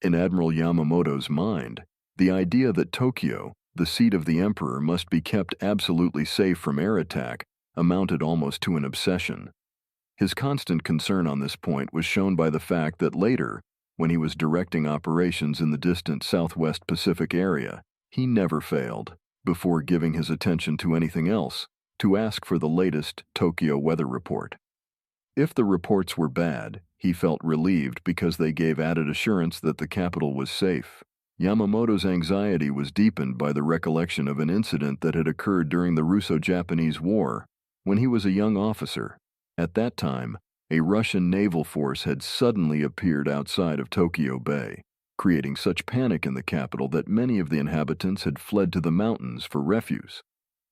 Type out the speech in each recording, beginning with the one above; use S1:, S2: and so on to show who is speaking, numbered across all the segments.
S1: In Admiral Yamamoto's mind, the idea that Tokyo, the seat of the emperor, must be kept absolutely safe from air attack amounted almost to an obsession. His constant concern on this point was shown by the fact that later, when he was directing operations in the distant Southwest Pacific area, he never failed, before giving his attention to anything else, to ask for the latest Tokyo weather report. If the reports were bad, he felt relieved because they gave added assurance that the capital was safe. Yamamoto's anxiety was deepened by the recollection of an incident that had occurred during the Russo-Japanese War, when he was a young officer. At that time, a Russian naval force had suddenly appeared outside of Tokyo Bay, creating such panic in the capital that many of the inhabitants had fled to the mountains for refuge.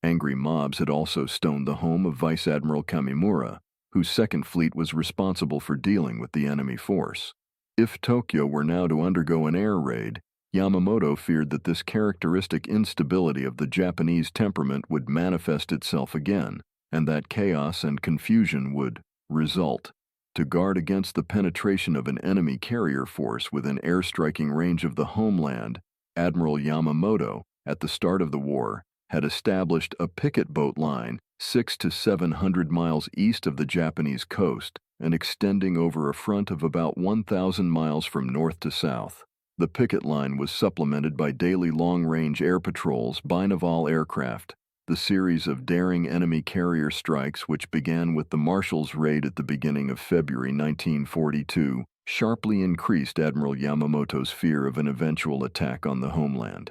S1: Angry mobs had also stoned the home of Vice Admiral Kamimura, whose second fleet was responsible for dealing with the enemy force. If Tokyo were now to undergo an air raid, Yamamoto feared that this characteristic instability of the Japanese temperament would manifest itself again, and that chaos and confusion would result. To guard against the penetration of an enemy carrier force within airstriking range of the homeland, Admiral Yamamoto, at the start of the war, had established a picket boat line 600 to 700 miles east of the Japanese coast and extending over a front of about 1,000 miles from north to south. The picket line was supplemented by daily long-range air patrols by naval aircraft. The series of daring enemy carrier strikes, which began with the Marshall's raid at the beginning of February 1942, sharply increased Admiral Yamamoto's fear of an eventual attack on the homeland.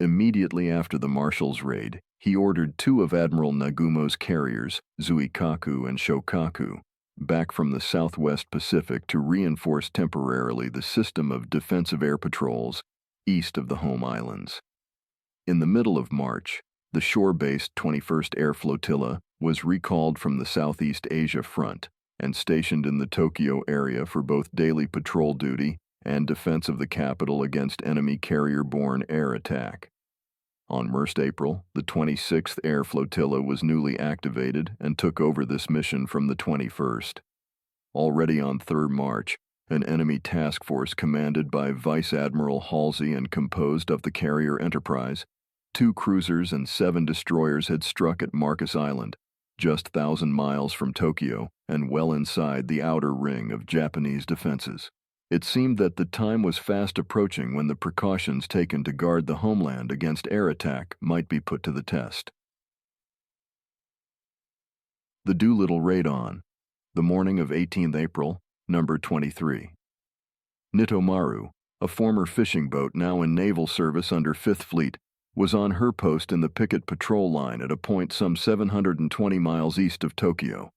S1: Immediately after the Marshall's raid, he ordered two of Admiral Nagumo's carriers, Zuikaku and Shokaku, back from the Southwest Pacific to reinforce temporarily the system of defensive air patrols east of the home islands. In the middle of March, the shore-based 21st Air Flotilla was recalled from the Southeast Asia front and stationed in the Tokyo area for both daily patrol duty and defense of the capital against enemy carrier-borne air attack. On 1st April, the 26th Air Flotilla was newly activated and took over this mission from the 21st. Already on 3rd March, an enemy task force commanded by Vice Admiral Halsey and composed of the carrier Enterprise, 2 cruisers and 7 destroyers had struck at Marcus Island, just 1,000 miles from Tokyo and well inside the outer ring of Japanese defenses. It seemed that the time was fast approaching when the precautions taken to guard the homeland against air attack might be put to the test. The Doolittle Raid on the morning of 18th April, number 23. Nitomaru, a former fishing boat now in naval service under 5th Fleet, was on her post in the picket patrol line at a point some 720 miles east of Tokyo.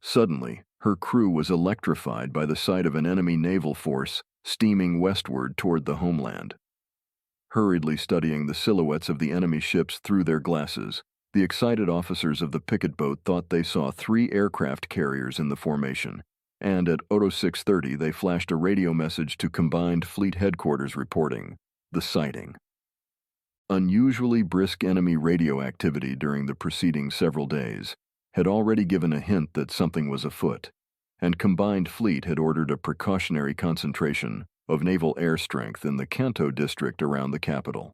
S1: Suddenly, her crew was electrified by the sight of an enemy naval force steaming westward toward the homeland. Hurriedly studying the silhouettes of the enemy ships through their glasses, the excited officers of the picket boat thought they saw 3 aircraft carriers in the formation, and at 0630 they flashed a radio message to Combined Fleet Headquarters reporting the sighting. Unusually brisk enemy radio activity during the preceding several days had already given a hint that something was afoot, and Combined Fleet had ordered a precautionary concentration of naval air strength in the Kanto district around the capital.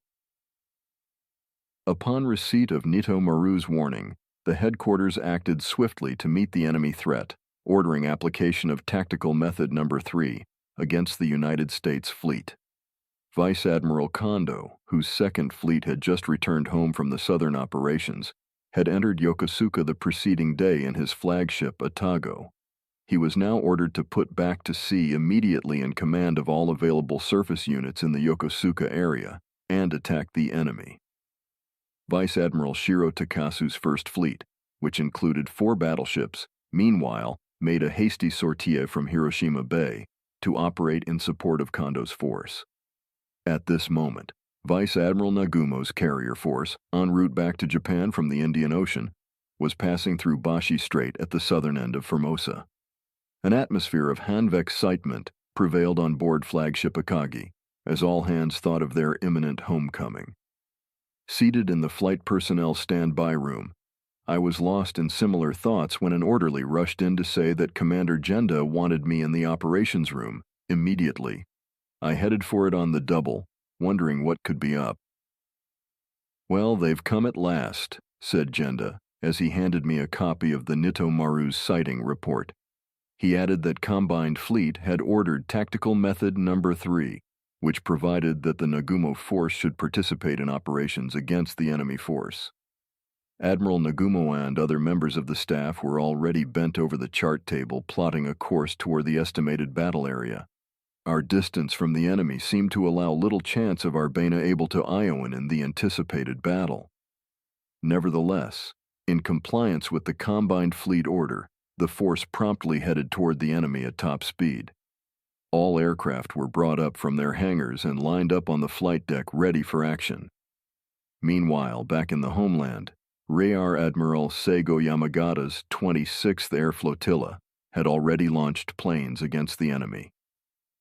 S1: Upon receipt of Nitomaru's warning, the headquarters acted swiftly to meet the enemy threat, ordering application of Tactical Method No. 3 against the United States fleet. Vice Admiral Kondo, whose 2nd Fleet had just returned home from the southern operations, had entered Yokosuka the preceding day in his flagship Atago. He was now ordered to put back to sea immediately in command of all available surface units in the Yokosuka area and attack the enemy. Vice Admiral Shiro Takasu's 1st Fleet, which included 4 battleships, meanwhile made a hasty sortie from Hiroshima Bay to operate in support of Kondo's force. At this moment, Vice Admiral Nagumo's carrier force, en route back to Japan from the Indian Ocean, was passing through Bashi Strait at the southern end of Formosa. An atmosphere of Hanve excitement prevailed on board flagship Akagi, as all hands thought of their imminent homecoming. Seated in the flight personnel standby room, I was lost in similar thoughts when an orderly rushed in to say that Commander Genda wanted me in the operations room, immediately. I headed for it on the double, wondering what could be up. "Well, they've come at last," said Genda, as he handed me a copy of the Nitomaru's sighting report. He added that Combined Fleet had ordered Tactical Method Number 3, which provided that the Nagumo force should participate in operations against the enemy force. Admiral Nagumo and other members of the staff were already bent over the chart table plotting a course toward the estimated battle area. Our distance from the enemy seemed to allow little chance of our Bena able to Iowan in the anticipated battle. Nevertheless, in compliance with the Combined Fleet order, the force promptly headed toward the enemy at top speed. All aircraft were brought up from their hangars and lined up on the flight deck ready for action. Meanwhile, back in the homeland, Rear Admiral Seigo Yamagata's 26th Air Flotilla had already launched planes against the enemy.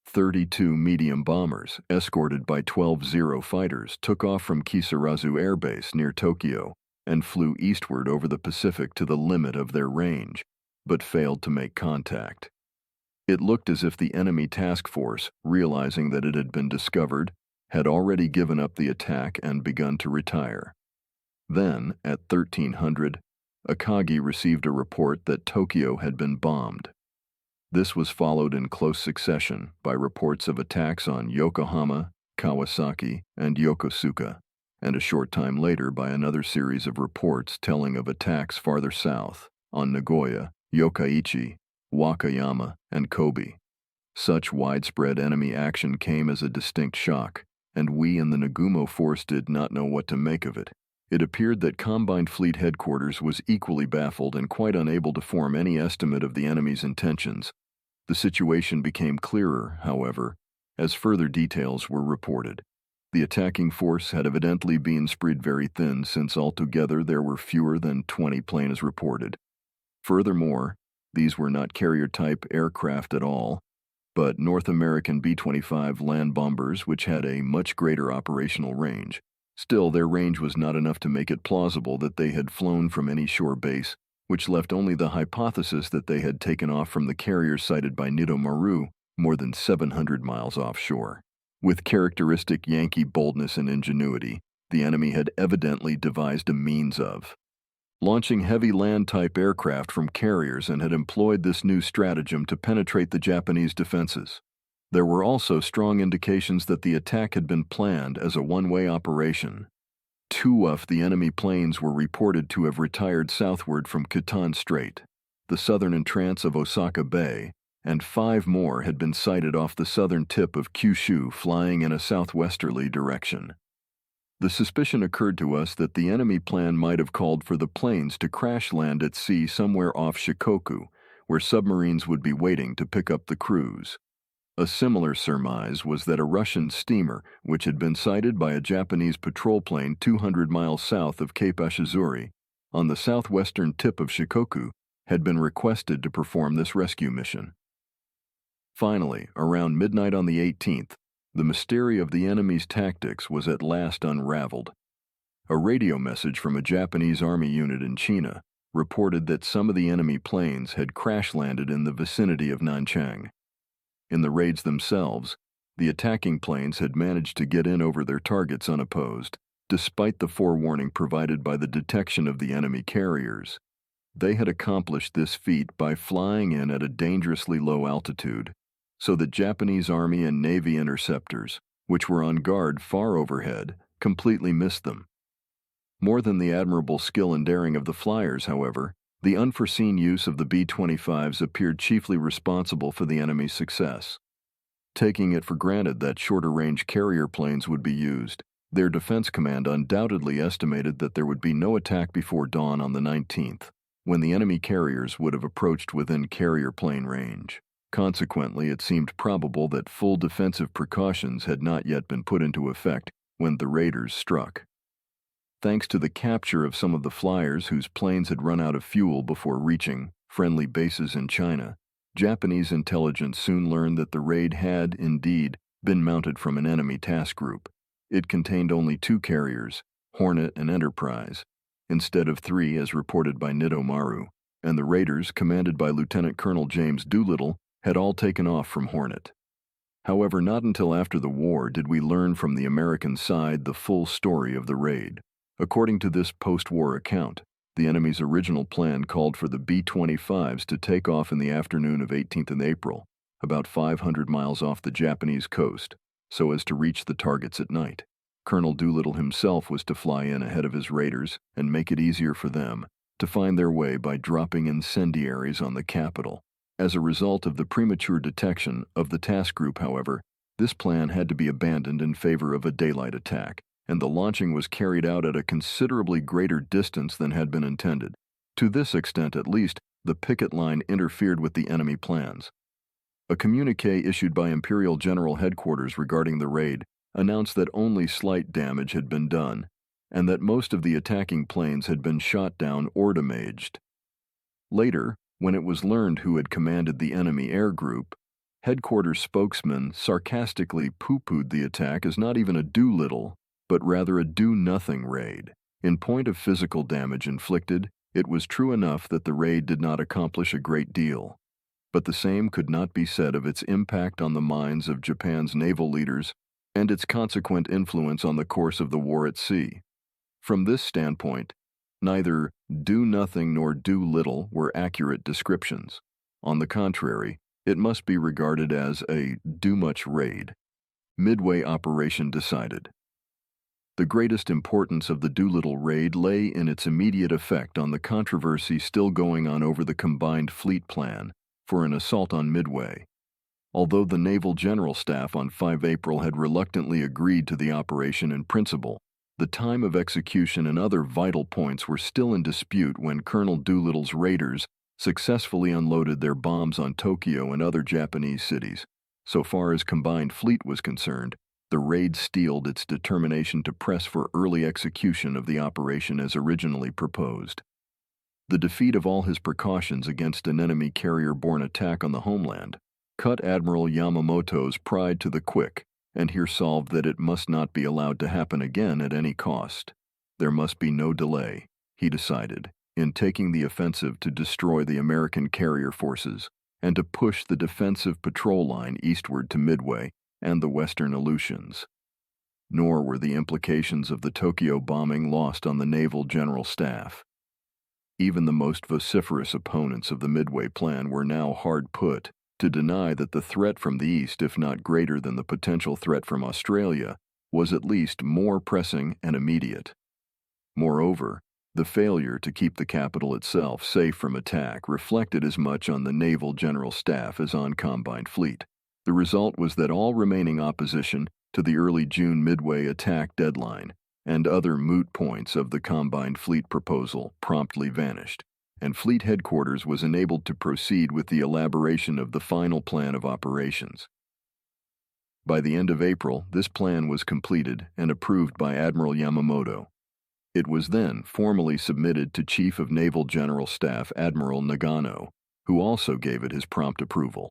S1: 32 medium bombers, escorted by 12 Zero fighters, took off from Kisarazu Air Base near Tokyo and flew eastward over the Pacific to the limit of their range, but failed to make contact. It looked as if the enemy task force, realizing that it had been discovered, had already given up the attack and begun to retire. Then, at 1300, Akagi received a report that Tokyo had been bombed. This was followed in close succession by reports of attacks on Yokohama, Kawasaki, and Yokosuka, and a short time later by another series of reports telling of attacks farther south, on Nagoya, Yokkaichi, Wakayama, and Kobe. Such widespread enemy action came as a distinct shock, and we in the Nagumo force did not know what to make of it. It appeared that Combined Fleet Headquarters was equally baffled and quite unable to form any estimate of the enemy's intentions. The situation became clearer, however, as further details were reported. The attacking force had evidently been spread very thin, since altogether there were fewer than 20 planes reported. Furthermore, these were not carrier-type aircraft at all, but North American B-25 land bombers, which had a much greater operational range. Still, their range was not enough to make it plausible that they had flown from any shore base, which left only the hypothesis that they had taken off from the carrier sighted by Nitomaru more than 700 miles offshore. With characteristic Yankee boldness and ingenuity, the enemy had evidently devised a means of launching heavy land-type aircraft from carriers and had employed this new stratagem to penetrate the Japanese defenses. There were also strong indications that the attack had been planned as a one-way operation. 2 of the enemy planes were reported to have retired southward from Khitan Strait, the southern entrance of Osaka Bay, and 5 more had been sighted off the southern tip of Kyushu, flying in a southwesterly direction. The suspicion occurred to us that the enemy plan might have called for the planes to crash land at sea somewhere off Shikoku, where submarines would be waiting to pick up the crews. A similar surmise was that a Russian steamer, which had been sighted by a Japanese patrol plane 200 miles south of Cape Ashizuri, on the southwestern tip of Shikoku, had been requested to perform this rescue mission. Finally, around midnight on the 18th, the mystery of the enemy's tactics was at last unraveled. A radio message from a Japanese army unit in China reported that some of the enemy planes had crash-landed in the vicinity of Nanchang. In the raids themselves, the attacking planes had managed to get in over their targets unopposed, despite the forewarning provided by the detection of the enemy carriers. They had accomplished this feat by flying in at a dangerously low altitude, so that Japanese Army and Navy interceptors, which were on guard far overhead, completely missed them. More than the admirable skill and daring of the flyers, however, the unforeseen use of the B-25s appeared chiefly responsible for the enemy's success. Taking it for granted that shorter-range carrier planes would be used, their defense command undoubtedly estimated that there would be no attack before dawn on the 19th, when the enemy carriers would have approached within carrier plane range. Consequently, it seemed probable that full defensive precautions had not yet been put into effect when the raiders struck. Thanks to the capture of some of the flyers whose planes had run out of fuel before reaching friendly bases in China, Japanese intelligence soon learned that the raid had, indeed, been mounted from an enemy task group. It contained only 2 carriers, Hornet and Enterprise, instead of 3 as reported by Nitomaru, and the raiders, commanded by Lieutenant Colonel James Doolittle, had all taken off from Hornet. However, not until after the war did we learn from the American side the full story of the raid. According to this post-war account, the enemy's original plan called for the B-25s to take off in the afternoon of 18th April, about 500 miles off the Japanese coast, so as to reach the targets at night. Colonel Doolittle himself was to fly in ahead of his raiders and make it easier for them to find their way by dropping incendiaries on the capital. As a result of the premature detection of the task group, however, this plan had to be abandoned in favor of a daylight attack, and the launching was carried out at a considerably greater distance than had been intended. To this extent, at least, the picket line interfered with the enemy plans. A communiqué issued by Imperial General Headquarters regarding the raid announced that only slight damage had been done, and that most of the attacking planes had been shot down or damaged. Later, when it was learned who had commanded the enemy air group, headquarters spokesman sarcastically pooh-poohed the attack as not even a do-little, but rather a do-nothing raid. In point of physical damage inflicted, it was true enough that the raid did not accomplish a great deal, but the same could not be said of its impact on the minds of Japan's naval leaders and its consequent influence on the course of the war at sea. From this standpoint, neither do nothing nor do little were accurate descriptions. On the contrary, it must be regarded as a do much raid. Midway operation decided. The greatest importance of the Doolittle raid lay in its immediate effect on the controversy still going on over the combined fleet plan for an assault on Midway. Although the Naval General Staff on 5 April had reluctantly agreed to the operation in principle, the time of execution and other vital points were still in dispute when Colonel Doolittle's raiders successfully unloaded their bombs on Tokyo and other Japanese cities. So far as combined fleet was concerned, the raid steeled its determination to press for early execution of the operation as originally proposed. The defeat of all his precautions against an enemy carrier-borne attack on the homeland cut Admiral Yamamoto's pride to the quick, and here solved that it must not be allowed to happen again at any cost. There must be no delay, he decided, in taking the offensive to destroy the American carrier forces and to push the defensive patrol line eastward to Midway and the western Aleutians. Nor were the implications of the Tokyo bombing lost on the Naval General Staff. Even the most vociferous opponents of the Midway plan were now hard put to deny that the threat from the east, if not greater than the potential threat from Australia, was at least more pressing and immediate. Moreover, the failure to keep the capital itself safe from attack reflected as much on the Naval General Staff as on combined fleet. The result was that all remaining opposition to the early June Midway attack deadline and other moot points of the combined fleet proposal promptly vanished, and Fleet Headquarters was enabled to proceed with the elaboration of the final plan of operations. By the end of April, this plan was completed and approved by Admiral Yamamoto. It was then formally submitted to Chief of Naval General Staff Admiral Nagano, who also gave it his prompt approval.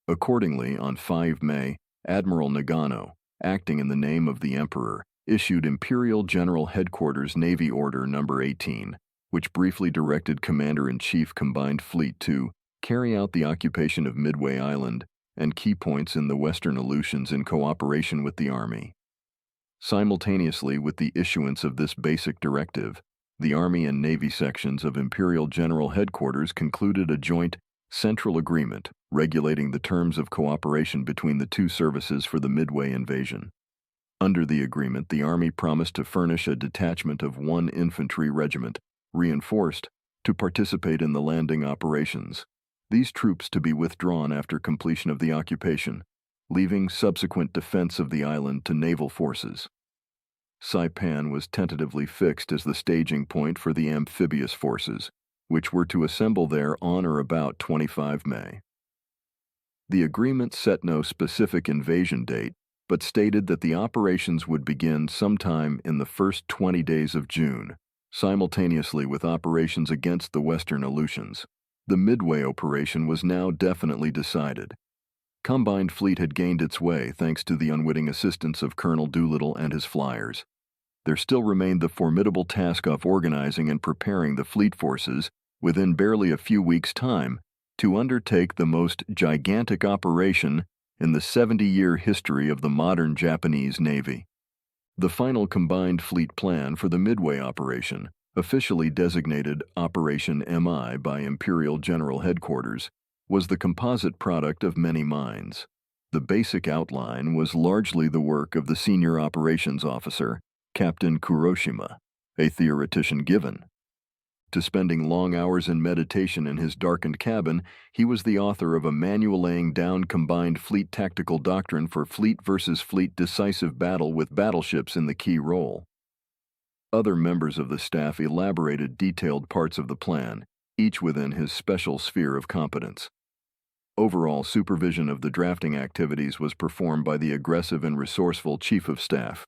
S1: Accordingly, on 5 May, Admiral Nagano, acting in the name of the Emperor, issued Imperial General Headquarters Navy Order No. 18, which briefly directed Commander-in-Chief Combined Fleet to carry out the occupation of Midway Island and key points in the western Aleutians in cooperation with the Army. Simultaneously with the issuance of this basic directive, the Army and Navy sections of Imperial General Headquarters concluded a joint central agreement regulating the terms of cooperation between the two services for the Midway invasion. Under the agreement, the Army promised to furnish a detachment of 1 infantry regiment, reinforced, to participate in the landing operations, these troops to be withdrawn after completion of the occupation, leaving subsequent defense of the island to naval forces. Saipan was tentatively fixed as the staging point for the amphibious forces, which were to assemble there on or about 25 May. The agreement set no specific invasion date, but stated that the operations would begin sometime in the first 20 days of June, simultaneously with operations against the western Aleutians. The Midway operation was now definitely decided. Combined Fleet had gained its way thanks to the unwitting assistance of Colonel Doolittle and his flyers. There still remained the formidable task of organizing and preparing the fleet forces, within barely a few weeks' time, to undertake the most gigantic operation in the 70-year history of the modern Japanese Navy. The final combined fleet plan for the Midway operation, officially designated Operation MI by Imperial General Headquarters, was the composite product of many minds. The basic outline was largely the work of the senior operations officer, Captain Kuroshima, a theoretician given to spending long hours in meditation in his darkened cabin. He was the author of a manual laying down combined fleet tactical doctrine for fleet versus fleet decisive battle with battleships in the key role. Other members of the staff elaborated detailed parts of the plan, each within his special sphere of competence. Overall supervision of the drafting activities was performed by the aggressive and resourceful Chief of Staff,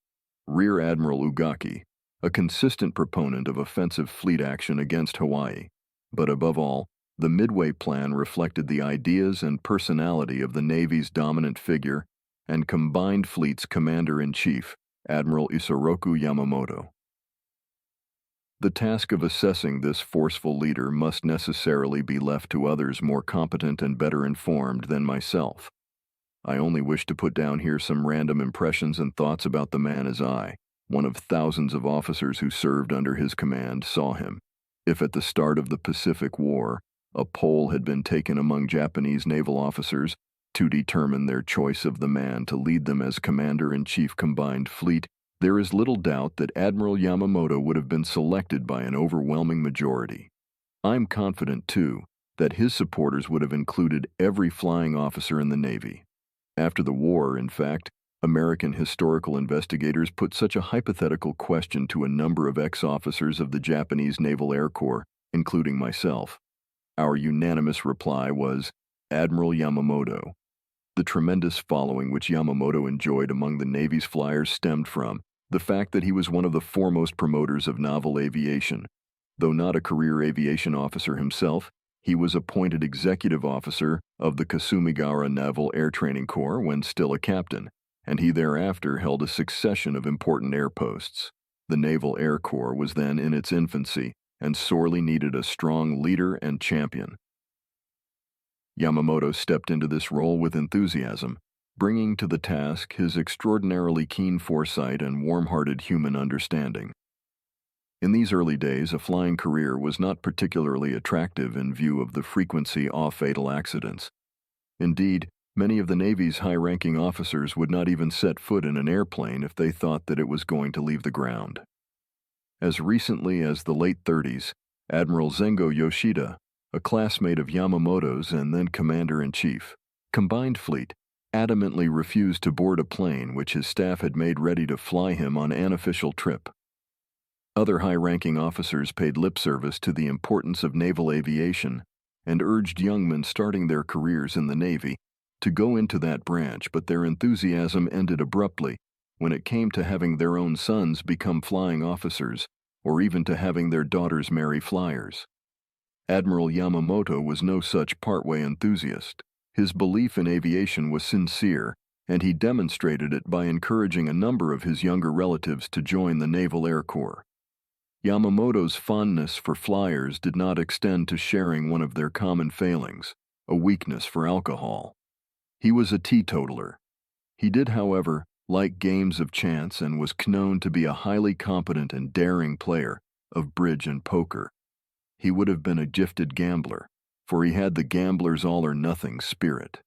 S1: Rear Admiral Ugaki, a consistent proponent of offensive fleet action against Hawaii. But above all, the Midway Plan reflected the ideas and personality of the Navy's dominant figure and combined fleet's Commander-in-Chief, Admiral Isoroku Yamamoto. The task of assessing this forceful leader must necessarily be left to others more competent and better informed than myself. I only wish to put down here some random impressions and thoughts about the man as I, one of thousands of officers who served under his command, saw him. If at the start of the Pacific War, a poll had been taken among Japanese naval officers to determine their choice of the man to lead them as Commander-in-Chief Combined Fleet, there is little doubt that Admiral Yamamoto would have been selected by an overwhelming majority. I'm confident, too, that his supporters would have included every flying officer in the Navy. After the war, in fact, American historical investigators put such a hypothetical question to a number of ex-officers of the Japanese Naval Air Corps, including myself. Our unanimous reply was Admiral Yamamoto. The tremendous following which Yamamoto enjoyed among the Navy's flyers stemmed from the fact that he was one of the foremost promoters of naval aviation. Though not a career aviation officer himself, he was appointed executive officer of the Kasumigaura Naval Air Training Corps when still a captain, and he thereafter held a succession of important air posts. The Naval Air Corps was then in its infancy and sorely needed a strong leader and champion. Yamamoto stepped into this role with enthusiasm, bringing to the task his extraordinarily keen foresight and warm-hearted human understanding. In these early days, a flying career was not particularly attractive in view of the frequency of fatal accidents. Indeed, many of the Navy's high-ranking officers would not even set foot in an airplane if they thought that it was going to leave the ground. As recently as the late 30s, Admiral Zengo Yoshida, a classmate of Yamamoto's and then Commander-in-Chief, Combined Fleet, adamantly refused to board a plane which his staff had made ready to fly him on an unofficial trip. Other high-ranking officers paid lip service to the importance of naval aviation and urged young men starting their careers in the Navy to go into that branch, but their enthusiasm ended abruptly when it came to having their own sons become flying officers or even to having their daughters marry flyers. Admiral Yamamoto was no such partway enthusiast. His belief in aviation was sincere, and he demonstrated it by encouraging a number of his younger relatives to join the Naval Air Corps. Yamamoto's fondness for flyers did not extend to sharing one of their common failings, a weakness for alcohol. He was a teetotaler. He did, however, like games of chance and was known to be a highly competent and daring player of bridge and poker. He would have been a gifted gambler, for he had the gambler's all-or-nothing spirit.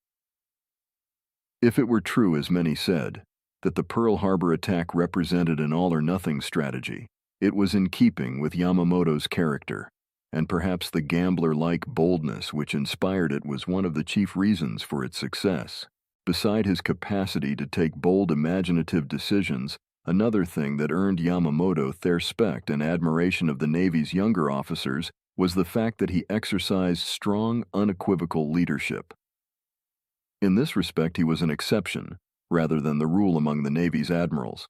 S1: If it were true, as many said, that the Pearl Harbor attack represented an all-or-nothing strategy, it was in keeping with Yamamoto's character, and perhaps the gambler-like boldness which inspired it was one of the chief reasons for its success. Beside his capacity to take bold, imaginative decisions, another thing that earned Yamamoto their respect and admiration of the Navy's younger officers was the fact that he exercised strong, unequivocal leadership. In this respect, he was an exception, rather than the rule among the Navy's admirals.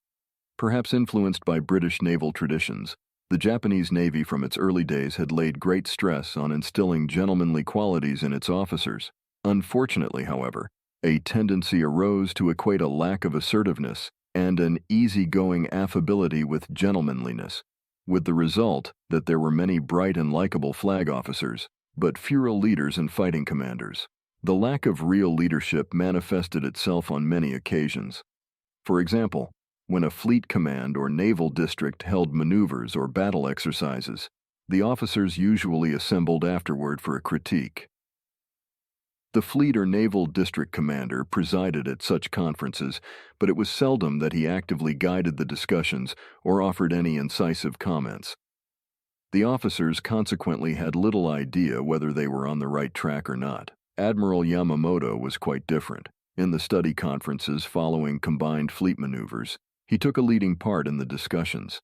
S1: Perhaps influenced by British naval traditions, the Japanese Navy from its early days had laid great stress on instilling gentlemanly qualities in its officers. Unfortunately, however, a tendency arose to equate a lack of assertiveness and an easy-going affability with gentlemanliness, with the result that there were many bright and likable flag officers, but fewer leaders and fighting commanders. The lack of real leadership manifested itself on many occasions. For example, when a fleet command or naval district held maneuvers or battle exercises, the officers usually assembled afterward for a critique. The fleet or naval district commander presided at such conferences, but it was seldom that he actively guided the discussions or offered any incisive comments. The officers consequently had little idea whether they were on the right track or not. Admiral Yamamoto was quite different. In the study conferences following combined fleet maneuvers, he took a leading part in the discussions.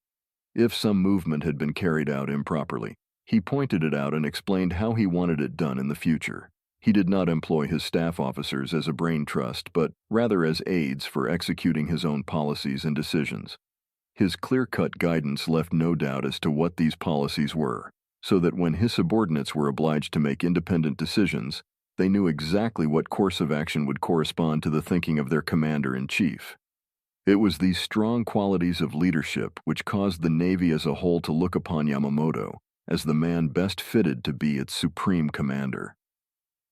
S1: If some movement had been carried out improperly, he pointed it out and explained how he wanted it done in the future. He did not employ his staff officers as a brain trust, but rather as aides for executing his own policies and decisions. His clear-cut guidance left no doubt as to what these policies were, so that when his subordinates were obliged to make independent decisions, they knew exactly what course of action would correspond to the thinking of their commander-in-chief. It was these strong qualities of leadership which caused the Navy as a whole to look upon Yamamoto as the man best fitted to be its supreme commander.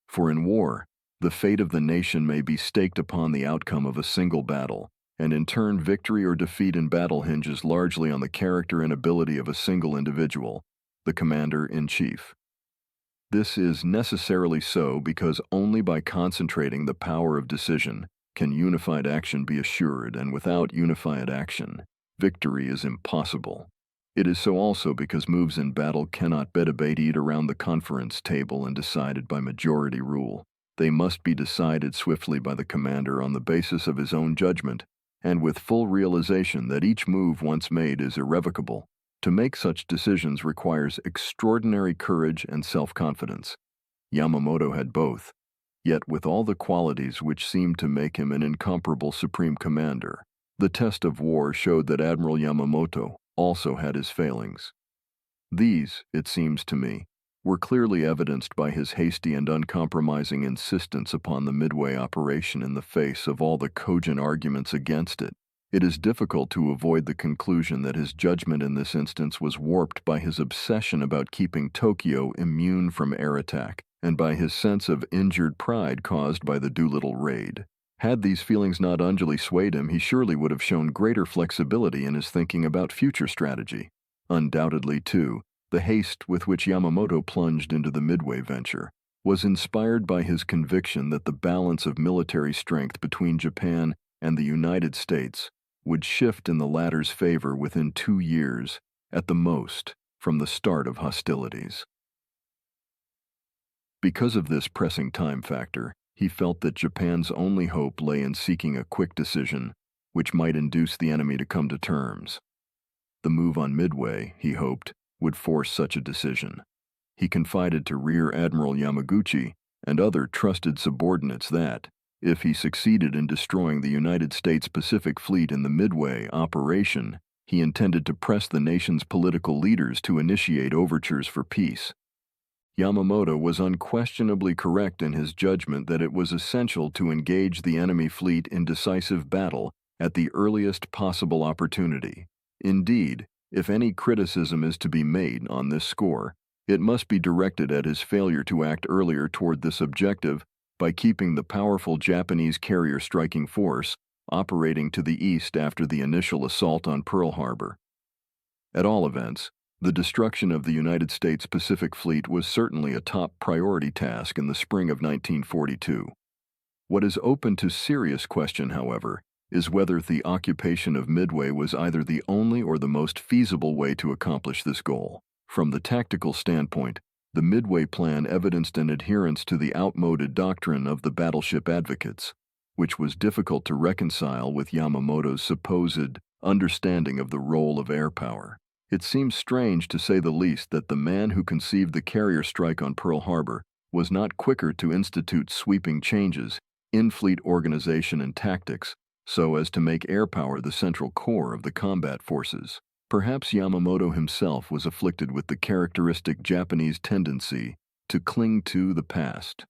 S1: For in war, the fate of the nation may be staked upon the outcome of a single battle, and in turn victory or defeat in battle hinges largely on the character and ability of a single individual, the commander-in-chief. This is necessarily so because only by concentrating the power of decision can unified action be assured, and without unified action, victory is impossible. It is so also because moves in battle cannot be debated around the conference table and decided by majority rule. They must be decided swiftly by the commander on the basis of his own judgment, and with full realization that each move once made is irrevocable. To make such decisions requires extraordinary courage and self-confidence. Yamamoto had both, yet with all the qualities which seemed to make him an incomparable supreme commander. The test of war showed that Admiral Yamamoto also had his failings. These, it seems to me, were clearly evidenced by his hasty and uncompromising insistence upon the Midway operation in the face of all the cogent arguments against it. It is difficult to avoid the conclusion that his judgment in this instance was warped by his obsession about keeping Tokyo immune from air attack, and by his sense of injured pride caused by the Doolittle raid. Had these feelings not unduly swayed him, he surely would have shown greater flexibility in his thinking about future strategy. Undoubtedly, too, the haste with which Yamamoto plunged into the Midway venture was inspired by his conviction that the balance of military strength between Japan and the United States would shift in the latter's favor within 2 years, at the most, from the start of hostilities. Because of this pressing time factor, he felt that Japan's only hope lay in seeking a quick decision, which might induce the enemy to come to terms. The move on Midway, he hoped, would force such a decision. He confided to Rear Admiral Yamaguchi and other trusted subordinates that, if he succeeded in destroying the United States Pacific Fleet in the Midway operation, he intended to press the nation's political leaders to initiate overtures for peace. Yamamoto was unquestionably correct in his judgment that it was essential to engage the enemy fleet in decisive battle at the earliest possible opportunity. Indeed, if any criticism is to be made on this score, it must be directed at his failure to act earlier toward this objective by keeping the powerful Japanese carrier striking force operating to the east after the initial assault on Pearl Harbor. At all events, the destruction of the United States Pacific Fleet was certainly a top priority task in the spring of 1942. What is open to serious question, however, is whether the occupation of Midway was either the only or the most feasible way to accomplish this goal. From the tactical standpoint, the Midway plan evidenced an adherence to the outmoded doctrine of the battleship advocates, which was difficult to reconcile with Yamamoto's supposed understanding of the role of air power. It seems strange, to say the least, that the man who conceived the carrier strike on Pearl Harbor was not quicker to institute sweeping changes in fleet organization and tactics so as to make air power the central core of the combat forces. Perhaps Yamamoto himself was afflicted with the characteristic Japanese tendency to cling to the past.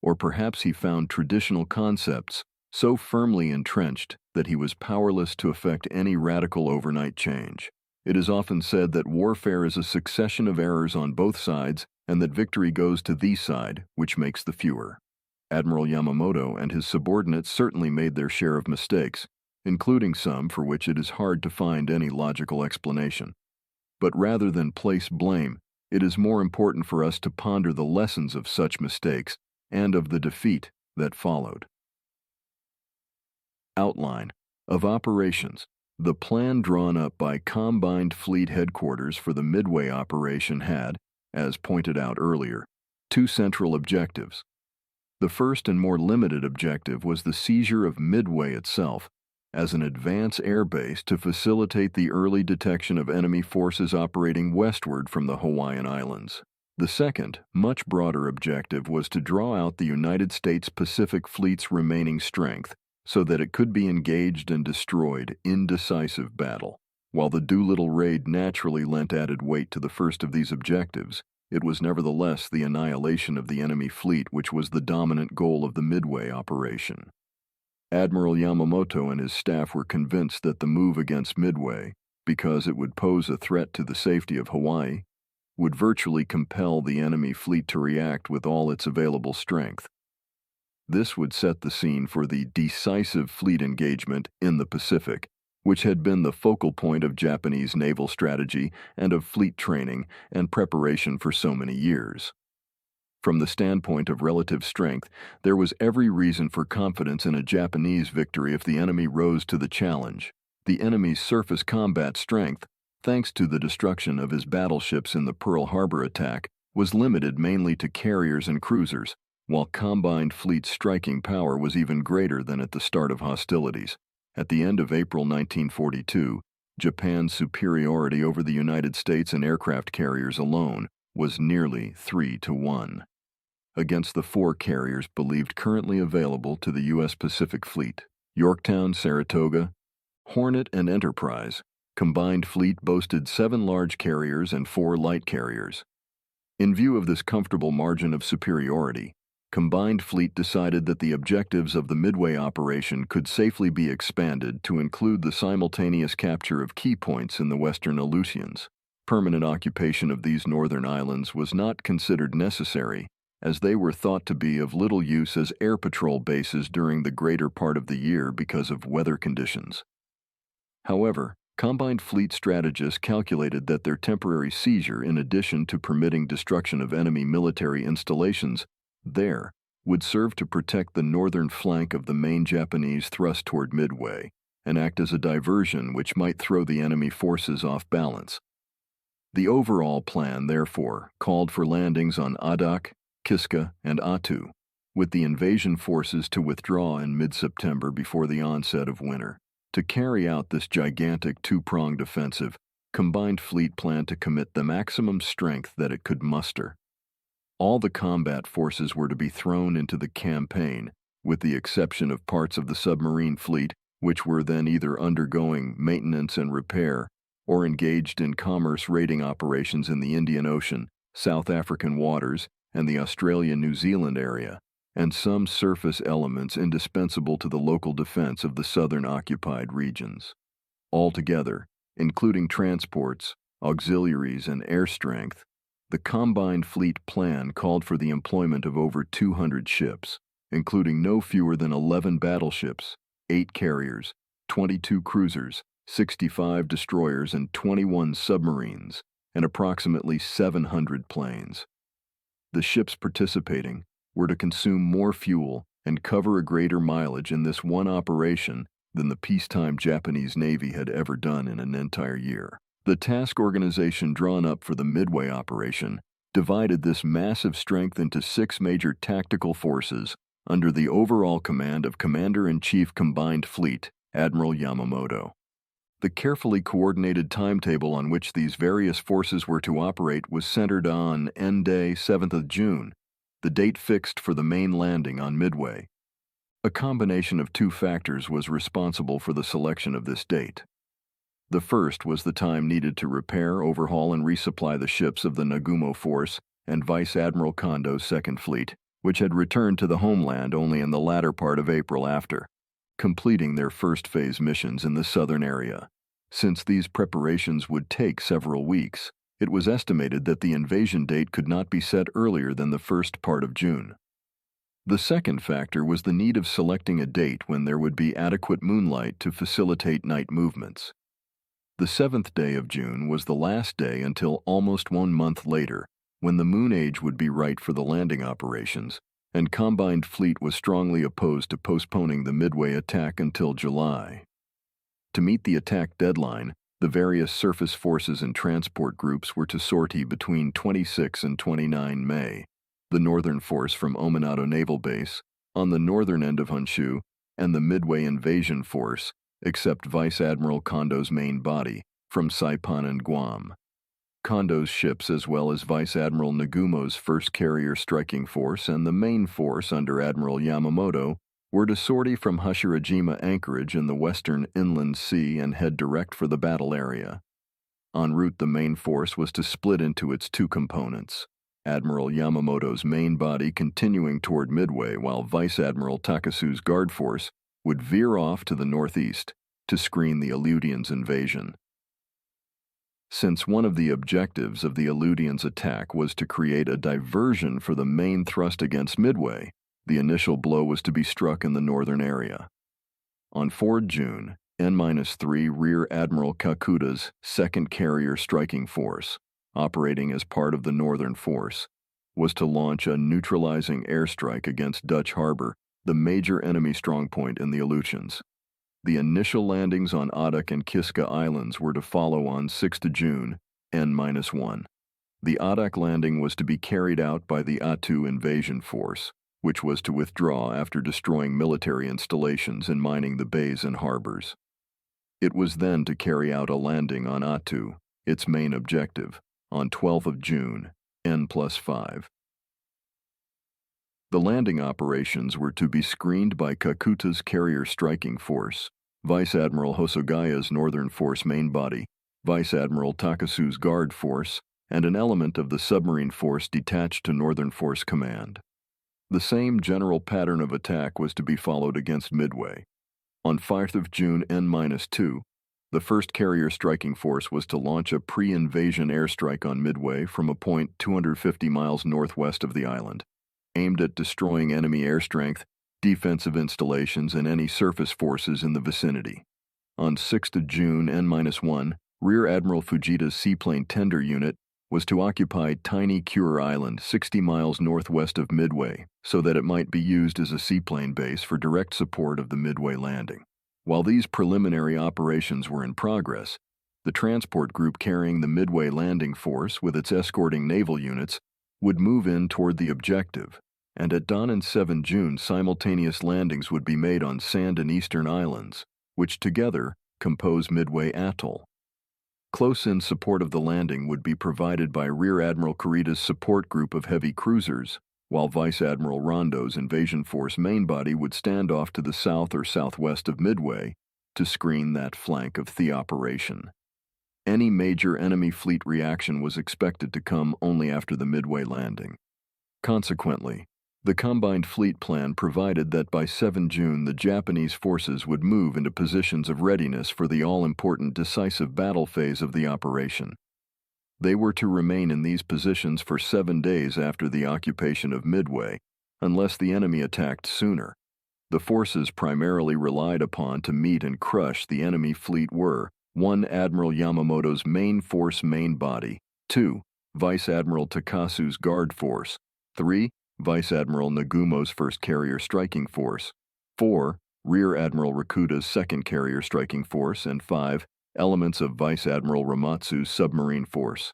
S1: Or perhaps he found traditional concepts so firmly entrenched that he was powerless to effect any radical overnight change. It is often said that warfare is a succession of errors on both sides, and that victory goes to the side which makes the fewer. Admiral Yamamoto and his subordinates certainly made their share of mistakes, including some for which it is hard to find any logical explanation. But rather than place blame, it is more important for us to ponder the lessons of such mistakes and of the defeat that followed. Outline of operations. The plan drawn up by Combined Fleet Headquarters for the Midway operation had, as pointed out earlier, two central objectives. The first and more limited objective was the seizure of Midway itself as an advance air base to facilitate the early detection of enemy forces operating westward from the Hawaiian Islands. The second, much broader objective was to draw out the United States Pacific Fleet's remaining strength so that it could be engaged and destroyed in decisive battle. While the Doolittle raid naturally lent added weight to the first of these objectives, it was nevertheless the annihilation of the enemy fleet which was the dominant goal of the Midway operation. Admiral Yamamoto and his staff were convinced that the move against Midway, because it would pose a threat to the safety of Hawaii, would virtually compel the enemy fleet to react with all its available strength. This would set the scene for the decisive fleet engagement in the Pacific, which had been the focal point of Japanese naval strategy and of fleet training and preparation for so many years. From the standpoint of relative strength, there was every reason for confidence in a Japanese victory if the enemy rose to the challenge. The enemy's surface combat strength, thanks to the destruction of his battleships in the Pearl Harbor attack, was limited mainly to carriers and cruisers, while Combined Fleet's striking power was even greater than at the start of hostilities. At the end of April 1942, Japan's superiority over the United States in aircraft carriers alone was nearly 3-1. Against the 4 carriers believed currently available to the U.S. Pacific Fleet, Yorktown, Saratoga, Hornet, and Enterprise, Combined Fleet boasted 7 large carriers and 4 light carriers. In view of this comfortable margin of superiority, Combined Fleet decided that the objectives of the Midway operation could safely be expanded to include the simultaneous capture of key points in the western Aleutians. Permanent occupation of these northern islands was not considered necessary, as they were thought to be of little use as air patrol bases during the greater part of the year because of weather conditions. However, Combined Fleet strategists calculated that their temporary seizure, in addition to permitting destruction of enemy military installations there, would serve to protect the northern flank of the main Japanese thrust toward Midway and act as a diversion which might throw the enemy forces off balance. The overall plan, therefore, called for landings on Adak, Kiska, and Attu, with the invasion forces to withdraw in mid-September before the onset of winter. To carry out this gigantic two-pronged offensive, Combined Fleet planned to commit the maximum strength that it could muster. All the combat forces were to be thrown into the campaign, with the exception of parts of the submarine fleet, which were then either undergoing maintenance and repair or engaged in commerce raiding operations in the Indian Ocean, South African waters, and the Australia-New Zealand area, and some surface elements indispensable to the local defense of the southern occupied regions. Altogether, including transports, auxiliaries, and air strength, the Combined Fleet plan called for the employment of over 200 ships, including no fewer than 11 battleships, 8 carriers, 22 cruisers, 65 destroyers, and 21 submarines, and approximately 700 planes. The ships participating were to consume more fuel and cover a greater mileage in this one operation than the peacetime Japanese Navy had ever done in an entire year. The task organization drawn up for the Midway operation divided this massive strength into 6 major tactical forces under the overall command of Commander-in-Chief Combined Fleet, Admiral Yamamoto. The carefully coordinated timetable on which these various forces were to operate was centered on End Day, 7th of June, the date fixed for the main landing on Midway. A combination of 2 factors was responsible for the selection of this date. The first was the time needed to repair, overhaul, and resupply the ships of the Nagumo Force and Vice Admiral Kondo's Second Fleet, which had returned to the homeland only in the latter part of April after completing their first phase missions in the southern area. Since these preparations would take several weeks, it was estimated that the invasion date could not be set earlier than the first part of June. The second factor was the need of selecting a date when there would be adequate moonlight to facilitate night movements. The 7th day of June was the last day until almost 1 month later, when the moon age would be right for the landing operations, and Combined Fleet was strongly opposed to postponing the Midway attack until July. To meet the attack deadline, the various surface forces and transport groups were to sortie between 26 and 29 May, the Northern Force from Ominato Naval Base, on the northern end of Honshu, and the Midway Invasion Force, except Vice Admiral Kondo's main body, from Saipan and Guam. Kondo's ships, as well as Vice Admiral Nagumo's 1st Carrier Striking Force and the main force under Admiral Yamamoto, were to sortie from Hashirajima anchorage in the western inland sea and head direct for the battle area. En route, the main force was to split into its two components, Admiral Yamamoto's main body continuing toward Midway, while Vice Admiral Takasu's guard force would veer off to the northeast to screen the Aleutians' invasion. Since one of the objectives of the Aleutians' attack was to create a diversion for the main thrust against Midway, the initial blow was to be struck in the northern area. On 4 June, N-3 Rear Admiral Kakuta's 2nd Carrier Striking Force, operating as part of the Northern Force, was to launch a neutralizing airstrike against Dutch Harbor, the major enemy strongpoint in the Aleutians. The initial landings on Adak and Kiska Islands were to follow on 6 June, N-1. The Adak landing was to be carried out by the Attu Invasion Force, which was to withdraw after destroying military installations and mining the bays and harbors. It was then to carry out a landing on Attu, its main objective, on 12 June, N+5. The landing operations were to be screened by Kakuta's Carrier Striking Force, Vice Admiral Hosogaya's Northern Force main body, Vice Admiral Takasu's Guard Force, and an element of the submarine force detached to Northern Force Command. The same general pattern of attack was to be followed against Midway. On 5 June, N-2, the 1st Carrier Striking Force was to launch a pre-invasion airstrike on Midway from a point 250 miles northwest of the island, aimed at destroying enemy air strength, defensive installations, and any surface forces in the vicinity. On 6 June, N-1, Rear Admiral Fujita's seaplane tender unit was to occupy tiny Cure Island 60 miles northwest of Midway so that it might be used as a seaplane base for direct support of the Midway landing. While these preliminary operations were in progress, the transport group carrying the Midway landing force with its escorting naval units would move in toward the objective, and at dawn and 7 June simultaneous landings would be made on Sand and Eastern Islands, which together compose Midway Atoll. Close-in support of the landing would be provided by Rear Admiral Kurita's support group of heavy cruisers, while Vice Admiral Rondo's invasion force main body would stand off to the south or southwest of Midway to screen that flank of the operation. Any major enemy fleet reaction was expected to come only after the Midway landing. Consequently, the Combined Fleet Plan provided that by 7 June the Japanese forces would move into positions of readiness for the all-important decisive battle phase of the operation. They were to remain in these positions for 7 days after the occupation of Midway, unless the enemy attacked sooner. The forces primarily relied upon to meet and crush the enemy fleet were 1. Admiral Yamamoto's main force main body, 2. Vice Admiral Takasu's guard force, 3. Vice Admiral Nagumo's 1st Carrier Striking Force, 4. Rear Admiral Rakuta's 2nd Carrier Striking Force, and 5. Elements of Vice Admiral Ramatsu's submarine force.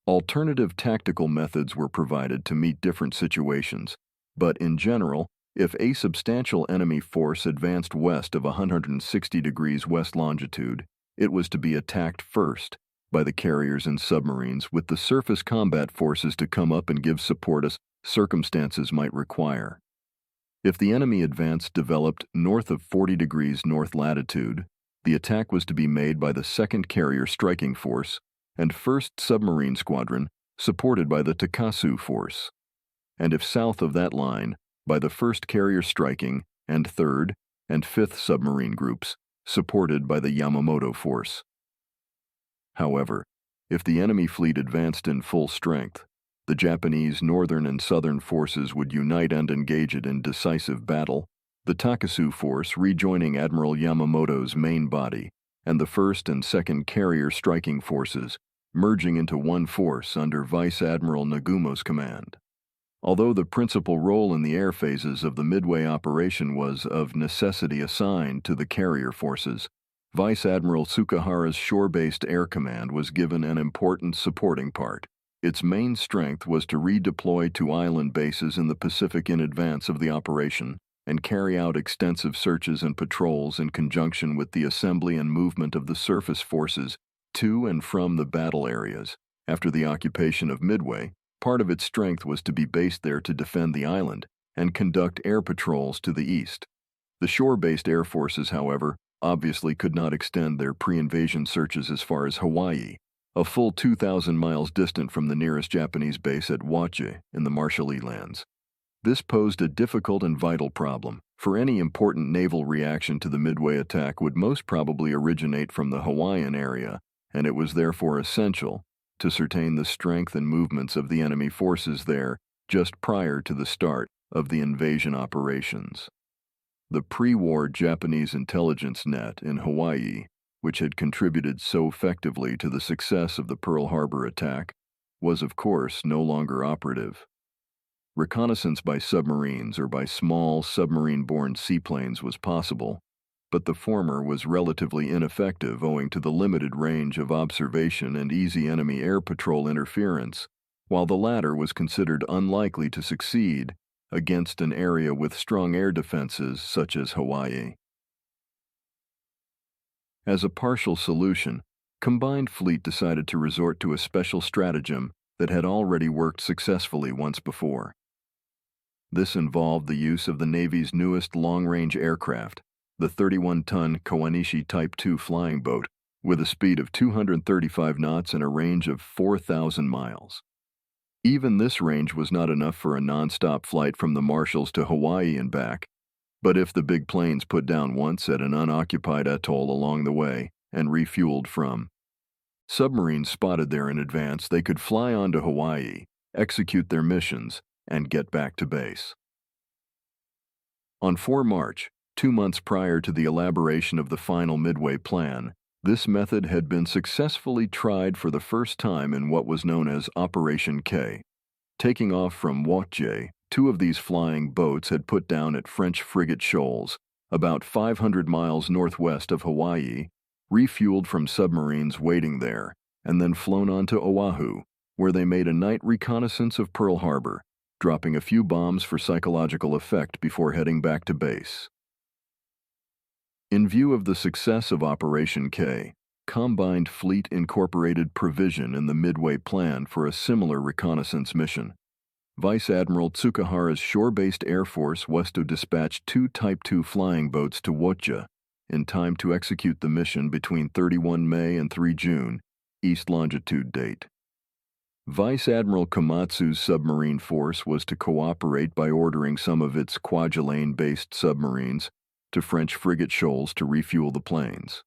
S1: Alternative tactical methods were provided to meet different situations, but in general, if a substantial enemy force advanced west of 160 degrees west longitude, it was to be attacked first by the carriers and submarines, with the surface combat forces to come up and give support as circumstances might require. If the enemy advance developed north of 40 degrees north latitude, the attack was to be made by the 2nd Carrier Striking Force and 1st Submarine Squadron, supported by the Takasu Force, and if south of that line, by the 1st Carrier Striking and 3rd and 5th Submarine Groups, supported by the Yamamoto Force. However, if the enemy fleet advanced in full strength, The Japanese northern and southern forces would unite and engage it in decisive battle, the Takasu force rejoining Admiral Yamamoto's main body, and the 1st and 2nd Carrier Striking Forces, merging into one force under Vice Admiral Nagumo's command. Although the principal role in the air phases of the Midway operation was of necessity assigned to the carrier forces, Vice Admiral Tsukahara's shore-based air command was given an important supporting part. Its main strength was to redeploy to island bases in the Pacific in advance of the operation and carry out extensive searches and patrols in conjunction with the assembly and movement of the surface forces to and from the battle areas. After the occupation of Midway, part of its strength was to be based there to defend the island and conduct air patrols to the east. The shore-based air forces, however, obviously could not extend their pre-invasion searches as far as Hawaii, a full 2,000 miles distant from the nearest Japanese base at Wache in the Marshall Islands. This posed a difficult and vital problem, for any important naval reaction to the Midway attack would most probably originate from the Hawaiian area, and it was therefore essential to ascertain the strength and movements of the enemy forces there just prior to the start of the invasion operations. The pre-war Japanese intelligence net in Hawaii, which had contributed so effectively to the success of the Pearl Harbor attack, was of course no longer operative. Reconnaissance by submarines or by small submarine-borne seaplanes was possible, but the former was relatively ineffective owing to the limited range of observation and easy enemy air patrol interference, while the latter was considered unlikely to succeed against an area with strong air defenses such as Hawaii. As a partial solution, Combined Fleet decided to resort to a special stratagem that had already worked successfully once before. This involved the use of the Navy's newest long-range aircraft, the 31-ton Kawanishi Type 2 flying boat, with a speed of 235 knots and a range of 4,000 miles. Even this range was not enough for a non-stop flight from the Marshalls to Hawaii and back, but if the big planes put down once at an unoccupied atoll along the way and refueled from submarines spotted there in advance, they could fly on to Hawaii, execute their missions, and get back to base. On 4 March, 2 months prior to the elaboration of the final Midway plan, this method had been successfully tried for the first time in what was known as Operation K. Taking off from Wache, 2 of these flying boats had put down at French frigate shoals, about 500 miles northwest of Hawaii, refueled from submarines waiting there, and then flown on to Oahu, where they made a night reconnaissance of Pearl Harbor, dropping a few bombs for psychological effect before heading back to base. In view of the success of Operation K, Combined Fleet incorporated provision in the Midway plan for a similar reconnaissance mission. Vice Admiral Tsukahara's shore-based Air Force was to dispatch 2 Type 2 flying boats to Wocha in time to execute the mission between 31 May and 3 June, east longitude date. Vice Admiral Komatsu's submarine force was to cooperate by ordering some of its Kwajalein-based submarines to French frigate shoals to refuel the planes.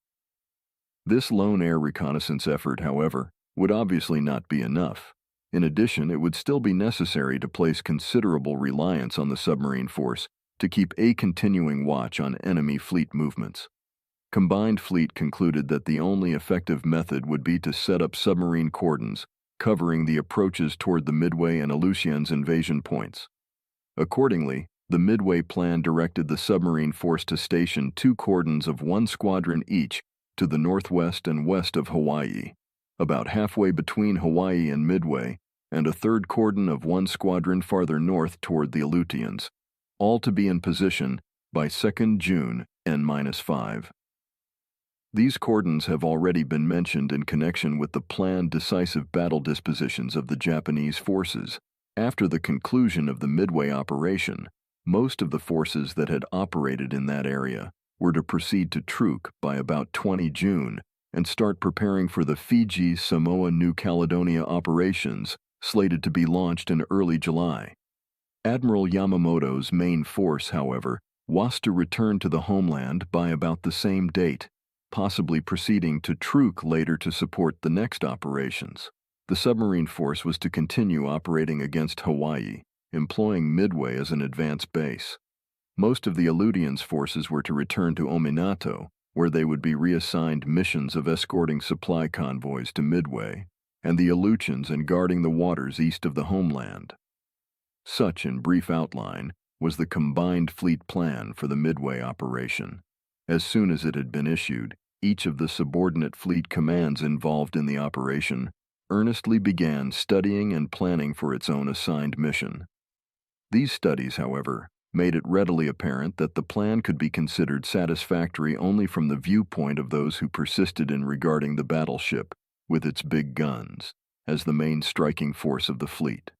S1: This lone air reconnaissance effort, however, would obviously not be enough. In addition, it would still be necessary to place considerable reliance on the submarine force to keep a continuing watch on enemy fleet movements. Combined Fleet concluded that the only effective method would be to set up submarine cordons covering the approaches toward the Midway and Aleutians invasion points. Accordingly, the Midway plan directed the submarine force to station 2 cordons of 1 squadron each to the northwest and west of Hawaii, about halfway between Hawaii and Midway, and a 3rd cordon of 1 squadron farther north toward the Aleutians, all to be in position by 2nd June N-5. These cordons have already been mentioned in connection with the planned decisive battle dispositions of the Japanese forces. After the conclusion of the Midway operation, most of the forces that had operated in that area were to proceed to Truk by about 20 June and start preparing for the Fiji, Samoa, New Caledonia operations slated to be launched in early July. Admiral Yamamoto's main force, however, was to return to the homeland by about the same date, possibly proceeding to Truk later to support the next operations. The submarine force was to continue operating against Hawaii, employing Midway as an advance base. Most of the Aleutians' forces were to return to Ominato, where they would be reassigned missions of escorting supply convoys to Midway, and the Aleutians and guarding the waters east of the homeland. Such, in brief outline, was the combined fleet plan for the Midway operation. As soon as it had been issued, each of the subordinate fleet commands involved in the operation earnestly began studying and planning for its own assigned mission. These studies, however, made it readily apparent that the plan could be considered satisfactory only from the viewpoint of those who persisted in regarding the battleship, with its big guns, as the main striking force of the fleet.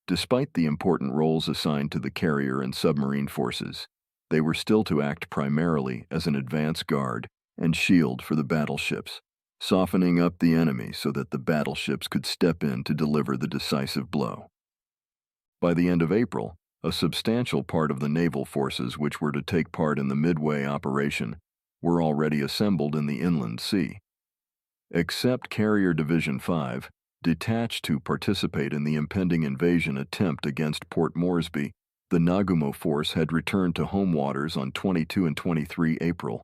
S1: Despite the important roles assigned to the carrier and submarine forces, they were still to act primarily as an advance guard and shield for the battleships, softening up the enemy so that the battleships could step in to deliver the decisive blow. By the end of April, a substantial part of the naval forces which were to take part in the Midway operation were already assembled in the inland sea. Except Carrier Division 5, detached to participate in the impending invasion attempt against Port Moresby, the Nagumo force had returned to home waters on 22 and 23 April,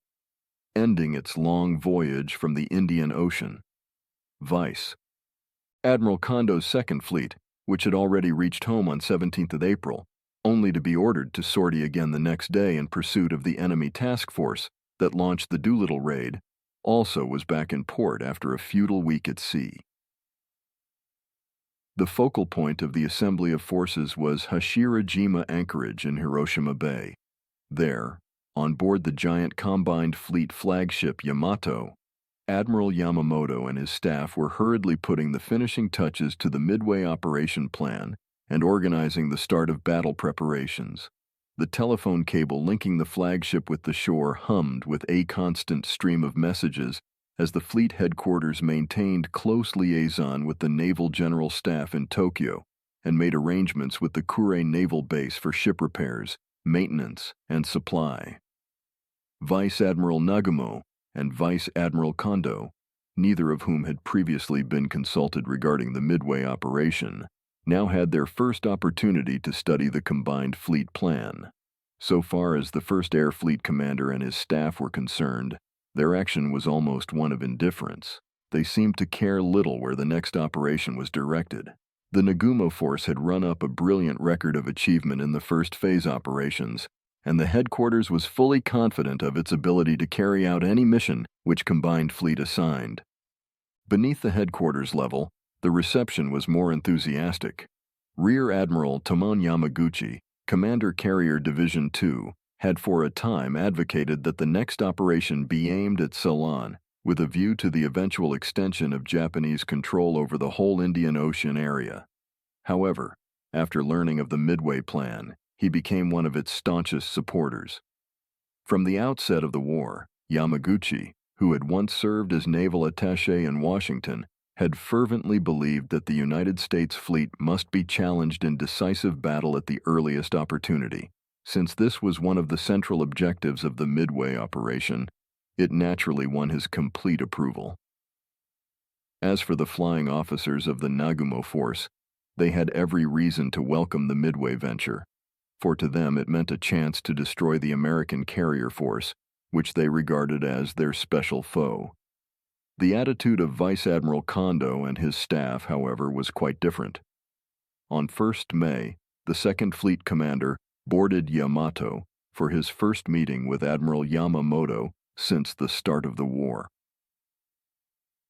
S1: ending its long voyage from the Indian Ocean. Vice Admiral Kondo's Second Fleet, which had already reached home on 17th of April, only to be ordered to sortie again the next day in pursuit of the enemy task force that launched the Doolittle raid, also was back in port after a futile week at sea. The focal point of the assembly of forces was Hashirajima Anchorage in Hiroshima Bay. There, on board the giant combined fleet flagship Yamato, Admiral Yamamoto and his staff were hurriedly putting the finishing touches to the Midway operation plan and organizing the start of battle preparations. The telephone cable linking the flagship with the shore hummed with a constant stream of messages as the fleet headquarters maintained close liaison with the Naval General Staff in Tokyo and made arrangements with the Kure Naval Base for ship repairs, maintenance, and supply. Vice Admiral Nagumo and Vice Admiral Kondo, neither of whom had previously been consulted regarding the Midway operation, now had their first opportunity to study the combined fleet plan. So far as the First Air Fleet commander and his staff were concerned, their action was almost one of indifference. They seemed to care little where the next operation was directed. The Nagumo force had run up a brilliant record of achievement in the first phase operations, and the headquarters was fully confident of its ability to carry out any mission which combined fleet assigned. Beneath the headquarters level, the reception was more enthusiastic. Rear Admiral Tomon Yamaguchi, Commander Carrier Division 2, had for a time advocated that the next operation be aimed at Ceylon, with a view to the eventual extension of Japanese control over the whole Indian Ocean area. However, after learning of the Midway plan, he became one of its staunchest supporters. From the outset of the war, Yamaguchi, who had once served as naval attaché in Washington, had fervently believed that the United States fleet must be challenged in decisive battle at the earliest opportunity. Since this was one of the central objectives of the Midway operation, it naturally won his complete approval. As for the flying officers of the Nagumo force, they had every reason to welcome the Midway venture, for to them it meant a chance to destroy the American carrier force, which they regarded as their special foe. The attitude of Vice Admiral Kondo and his staff, however, was quite different. On 1st May, the Second Fleet commander boarded Yamato for his first meeting with Admiral Yamamoto since the start of the war.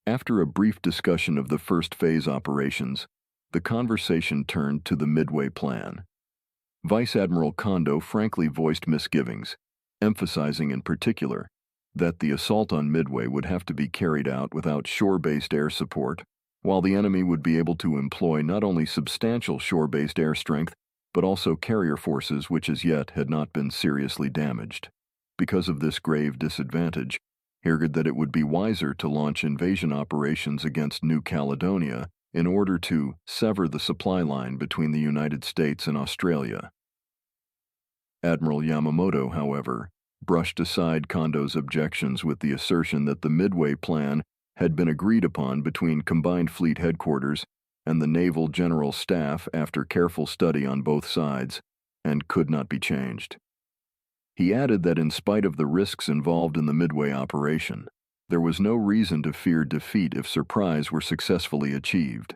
S1: After a brief discussion of the first phase operations, the conversation turned to the Midway plan. Vice Admiral Kondo frankly voiced misgivings, emphasizing in particular that the assault on Midway would have to be carried out without shore-based air support, while the enemy would be able to employ not only substantial shore-based air strength, but also carrier forces which as yet had not been seriously damaged. Because of this grave disadvantage, he argued that it would be wiser to launch invasion operations against New Caledonia in order to sever the supply line between the United States and Australia. Admiral Yamamoto, however, brushed aside Kondo's objections with the assertion that the Midway plan had been agreed upon between Combined Fleet Headquarters and the Naval General Staff after careful study on both sides, and could not be changed. He added that in spite of the risks involved in the Midway operation, there was no reason to fear defeat if surprise were successfully achieved.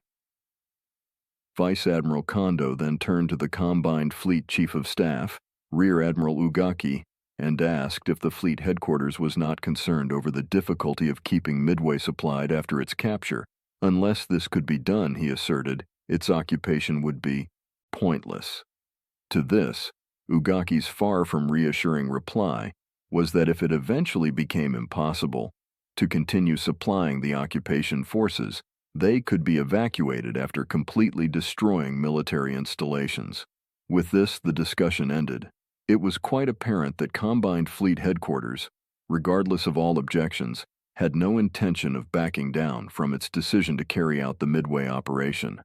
S1: Vice Admiral Kondo then turned to the Combined Fleet Chief of Staff, Rear Admiral Ugaki, and asked if the fleet headquarters was not concerned over the difficulty of keeping Midway supplied after its capture. Unless this could be done, he asserted, its occupation would be pointless. To this, Ugaki's far from reassuring reply was that if it eventually became impossible to continue supplying the occupation forces, they could be evacuated after completely destroying military installations. With this, the discussion ended. It was quite apparent that Combined Fleet Headquarters, regardless of all objections, had no intention of backing down from its decision to carry out the Midway operation.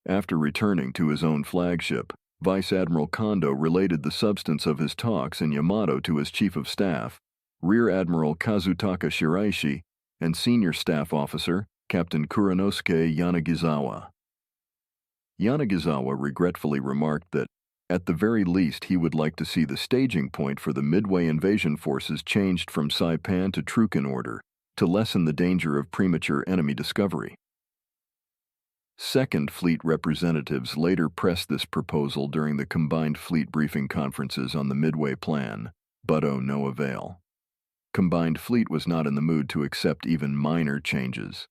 S1: After returning to his own flagship, Vice Admiral Kondo related the substance of his talks in Yamato to his Chief of Staff, Rear Admiral Kazutaka Shiraishi, and Senior Staff Officer, Captain Kuranosuke Yanagisawa. Yanagisawa regretfully remarked that, at the very least, he would like to see the staging point for the Midway invasion forces changed from Saipan to Truk in order to lessen the danger of premature enemy discovery. Second Fleet representatives later pressed this proposal during the Combined Fleet briefing conferences on the Midway plan, but no avail. Combined Fleet was not in the mood to accept even minor changes.